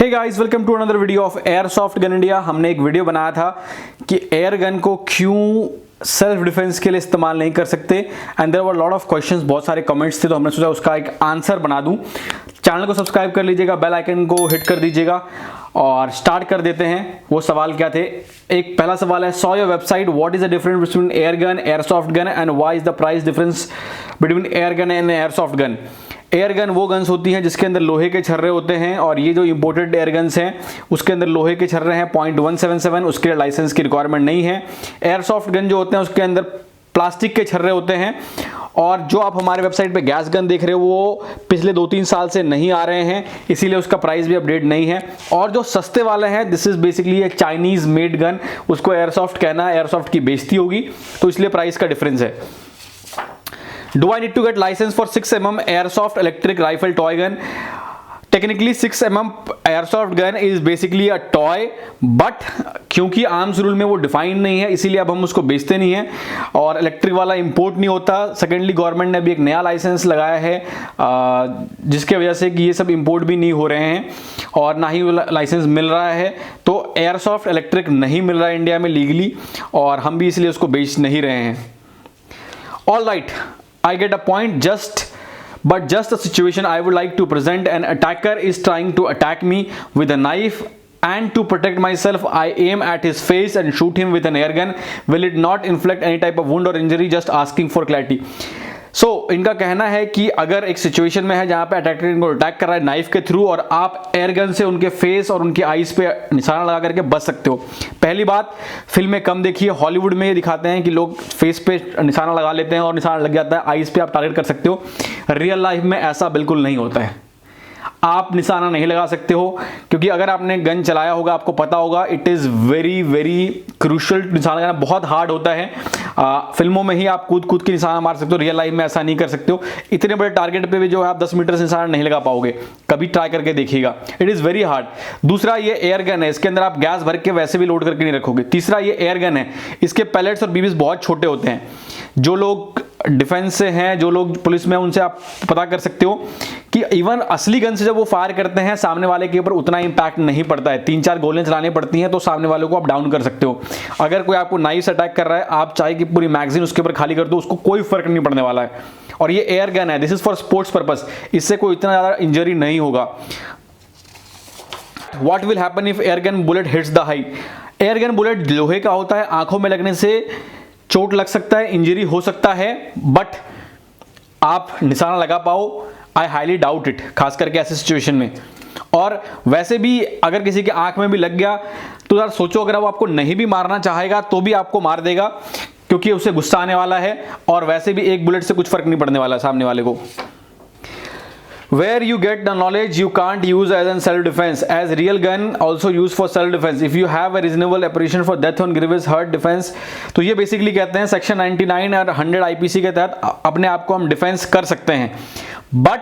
Hey guys, welcome to another video of airsoft gun India. हमने एक video बनाया था कि एयर गन को क्यों सेल्फ डिफेंस के लिए इस्तेमाल नहीं कर सकते and there were lot of questions, बहुत सारे कमेंट्स थे, तो हमने सोचा उसका एक आंसर बना दूं। चैनल को सब्सक्राइब कर लीजिएगा, बेल आइकन को हिट कर दीजिएगा और स्टार्ट कर देते हैं। वो सवाल क्या थे? एक पहला सवाल है, saw your website, what is the difference between air gun, airsoft gun and why is the price difference between air gun and airsoft gun. Air gun वो गन्स होती हैं जिसके अंदर लोहे के छर्रे होते हैं, और ये जो इंपोर्टेड एयर गन्स हैं उसके अंदर लोहे के छर्रे हैं .177, उसके लिए लाइसेंस की रिक्वायरमेंट नहीं है। एयरसॉफ्ट गन जो होते हैं उसके अंदर प्लास्टिक के छर्रे होते हैं। और जो आप हमारे वेबसाइट पे गैस गन देख रहे हो वो पिछले 2-3 साल से नहीं आ रहे हैं, इसीलिए उसका प्राइस भी अपडेट नहीं है। और जो सस्ते वाले हैं, this is basically A Chinese made gun, उसको एयरसॉफ्ट कहना है, एयरसॉफ्ट की बेइज्जती होगी, तो इसलिए प्राइस का डिफरेंस है। Do I need to get license for 6mm airsoft electric rifle toy gun? Technically 6mm airsoft gun is basically a toy, but क्योंकि आर्म्स रूल में वो डिफाइन नहीं है इसीलिए अब हम उसको बेचते नहीं हैं, और इलेक्ट्रिक वाला इंपोर्ट नहीं होता। सेकेंडली गवर्नमेंट ने अभी एक नया लाइसेंस लगाया है जिसके वजह से कि ये सब इंपोर्ट भी नहीं हो रहे हैं और ना ही लाइसेंस मिल रहा है। तो एयरसॉफ्ट इलेक्ट्रिक नहीं मिल रहा है इंडिया में लीगली, और हम भी इसलिए उसको बेच नहीं रहे हैं। All right, I get a point, but just a situation I would like to present. An attacker is trying to attack me with a knife, and to protect myself I aim at his face and shoot him with an air gun. Will it not inflict any type of wound or injury? Just asking for clarity. So, इनका कहना है कि अगर एक situation में है जहां पे अटैकर इनको अटैक कर रहा है नाइफ के थ्रू, और आप एयर गन से उनके फेस और उनकी आईज पे निशाना लगा करके बच सकते हो। पहली बात, फिल्में कम देखिए, हॉलीवुड में ये दिखाते हैं कि लोग फेस पे निशाना लगा लेते हैं और निशाना लग जाता है, आईज पे आप टारगेट कर सकते हो। रियल लाइफ में ऐसा बिल्कुल नहीं होता है, आप निशाना नहीं लगा सकते हो, क्योंकि अगर आपने गन चलाया होगा आपको पता होगा it is very very crucial. निशाना लगाना बहुत हार्ड होता है। फिल्मों में ही आप कूद कूद के निशाना मार सकते हो, रियल लाइफ में ऐसा नहीं कर सकते हो। इतने बड़े टारगेट पे भी जो है आप 10 मीटर से निशाना नहीं लगा पाओगे, कभी ट्राई करके देखिएगा, इट इज़ वेरी हार्ड। दूसरा, ये एयर गन है, इसके अंदर आप गैस भर के वैसे भी लोड करके नहीं रखोगे। तीसरा, ये एयर गन है, इसके पैलेट्स और बीबीज बहुत छोटे होते हैं। जो लोग डिफेंस से हैं, जो लोग पुलिस में, उनसे आप पता कर सकते हो कि इवन असली गन से जब वो फायर करते हैं सामने वाले के ऊपर उतना इंपैक्ट नहीं पड़ता है। 3-4 गोलियां चलानी पड़ती हैं तो सामने वाले को आप डाउन कर सकते हो। अगर कोई आपको नाइफ से अटैक कर रहा है, आप चाहे कि पूरी मैगजीन उसके ऊपर खाली कर दो, उसको कोई फर्क नहीं पड़ने वाला है। और ये एयर गन है, this is for sports purpose, इससे कोई इतना ज्यादा इंजरी नहीं होगा। What will happen if air gun bullet hits the eye? Air gun bullet लोहे का होता है, आंखों में लगने से चोट लग सकता है, इंजरी हो सकता है, बट आप निशाना लगा पाओ, आई हाईली डाउट इट, खास करके ऐसे सिचुएशन में। और वैसे भी अगर किसी के आंख में भी लग गया तो यार सोचो, अगर वो आपको नहीं भी मारना चाहेगा तो भी आपको मार देगा, क्योंकि उसे गुस्सा आने वाला है, और वैसे भी एक बुलेट से कुछ फर्क नहीं पड़ने वाला सामने वाले को। Where you get the knowledge you can't use as in self-defense, as real gun also used for self-defense. If you have a reasonable apprehension for death on grievous hurt defense, तो ये बेसिकली कहते हैं section 99 और 100 IPC के तहत अपने आप को हम डिफेंस कर सकते हैं। बट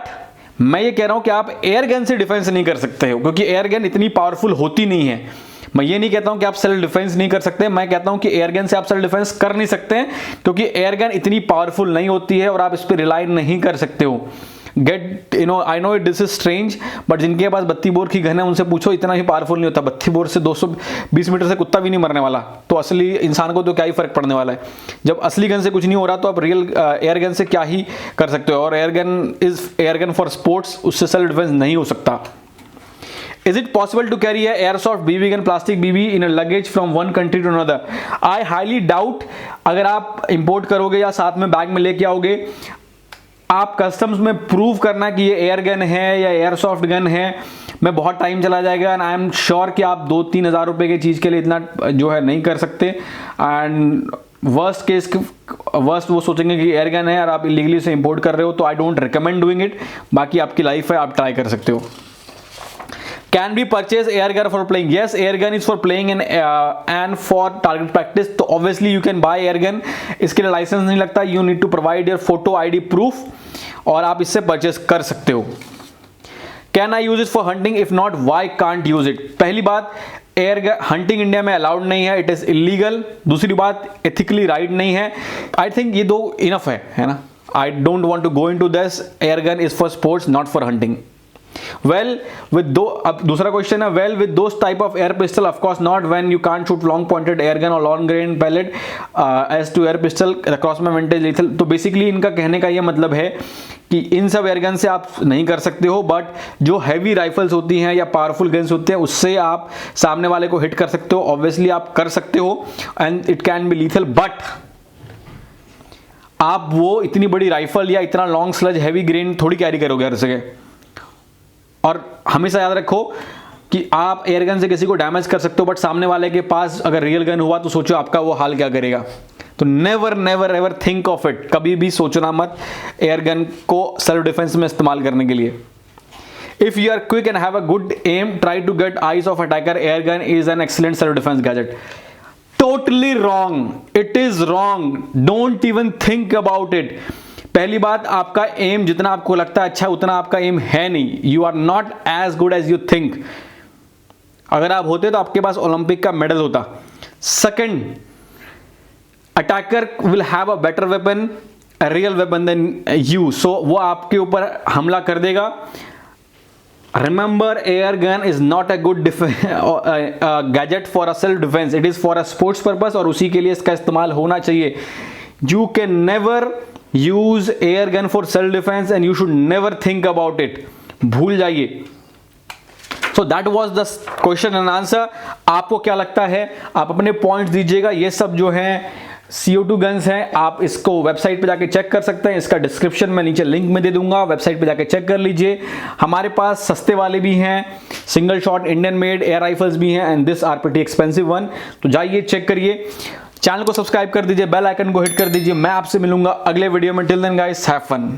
मैं ये कह रहा हूँ कि आप एयर गन से डिफेंस नहीं कर सकते हो, क्योंकि एयर गन इतनी पावरफुल होती नहीं है। मैं ये नहीं कहता हूं कि आप सेल्फ डिफेंस नहीं कर सकते, मैं कहता हूं कि एयर गन से आप सेल्फ डिफेंस कर नहीं सकते हैं, क्योंकि एयर गन इतनी पावरफुल नहीं होती है और आप इस पर रिलाई नहीं कर सकते हो। I know this is strange, but जिनके पास 32 बोर की गन है उनसे पूछो, इतना ही पावरफुल नहीं होता। 32 बोर से 220 मीटर से कुत्ता भी नहीं मरने वाला, तो असली इंसान को तो क्या ही फर्क पड़ने वाला है। जब असली गन से कुछ नहीं हो रहा तो आप रियल एयर गन से क्या ही कर सकते हो। और एयर गन फॉर स्पोर्ट्स, उससे सेल्फ डिफेंस नहीं हो सकता। Is it possible to carry a airsoft BB gun, plastic BB in a luggage from one country to another? I highly doubt। अगर आप इंपोर्ट करोगे या साथ में बैग में लेके आओगे, आप कस्टम्स में प्रूव करना कि ये एयर गन है या एयरसॉफ्ट गन है, में बहुत टाइम चला जाएगा। एंड आई एम श्योर कि आप 2-3 हज़ार रुपये की चीज़ के लिए इतना जो है नहीं कर सकते। एंड वर्स्ट वो सोचेंगे कि एयर गन है और आप इलीगली से इंपोर्ट कर रहे हो, तो I don't recommend doing it. बाकी आपकी लाइफ है, आप ट्राई कर सकते हो। Can we purchase air gun for playing? Yes, air gun is for playing and for target practice. तो obviously you can buy air gun. इसके लिए लाइसेंस नहीं लगता। You need to provide your photo ID proof, और आप इससे purchase कर सकते हो। Can I use it for hunting? If not, why can't use it? पहली बात, एयर गन हंटिंग इंडिया में अलाउड नहीं है, इट इज इलीगल। दूसरी बात, एथिकली राइट नहीं है। आई थिंक ये दो इनफ है ना। I don't want to go into this. Air gun is for sports, not for hunting. Well, अब दूसरा क्वेश्चन है, well with those type of air pistol of course not, when you can't shoot long pointed air gun or long range pellet as to air pistol across my vintage lethal। तो basically इनका कहने का ये मतलब है कि इन सब air gun से आप नहीं कर सकते हो, बट जो हैवी राइफल्स होती हैं या पावरफुल गन्स होते हैं उससे आप सामने वाले को हिट कर सकते हो। ऑब्वियसली आप कर सकते हो and it can be lethal, but आप वो इतनी बड़ी राइफल या इतना लॉन्ग स्लज हैवी ग्रेन थोड़ी कैरी करोगे हर जगह। और हमेशा याद रखो कि आप एयरगन से किसी को डैमेज कर सकते हो, बट सामने वाले के पास अगर रियल गन हुआ तो सोचो आपका वो हाल क्या करेगा। तो never never ever think of it, कभी भी सोचना मत एयरगन को सेल्फ डिफेंस में इस्तेमाल करने के लिए। If you are quick and have a good aim, try to get eyes off attacker, airgun is an excellent self defence gadget. Totally wrong, it is wrong, don't even think about it. पहली बात, आपका M जितना आपको लगता है अच्छा उतना आपका एम है नहीं। You are not as good as you think. अगर आप होते तो आपके पास ओलंपिक का मेडल होता। Second, attacker will have a better weapon, a real weapon than you, so वो आपके ऊपर हमला कर देगा। Remember, air gun is not a good gadget for a self defence, it is for a sports purpose, और उसी के लिए इसका इस्तेमाल होना चाहिए। You can never use air gun for self defence and you should never think about it, भूल जाइए। So that was the question and answer. आपको क्या लगता है, आप अपने पॉइंट्स दीजिएगा। ये सब जो है CO2 गन्स हैं, आप इसको वेबसाइट पे जाके चेक कर सकते हैं। इसका डिस्क्रिप्शन में नीचे लिंक में दे दूंगा, वेबसाइट पे जाके चेक कर लीजिए। हमारे पास सस्ते वाले भी हैं, single shot Indian made air rifles भी हैं, and this are pretty expensive one. तो जाइए चेक करिए, चैनल को सब्सक्राइब कर दीजिए, बेल आइकन को हिट कर दीजिए। मैं आपसे मिलूंगा अगले वीडियो में। Till then guys, have fun.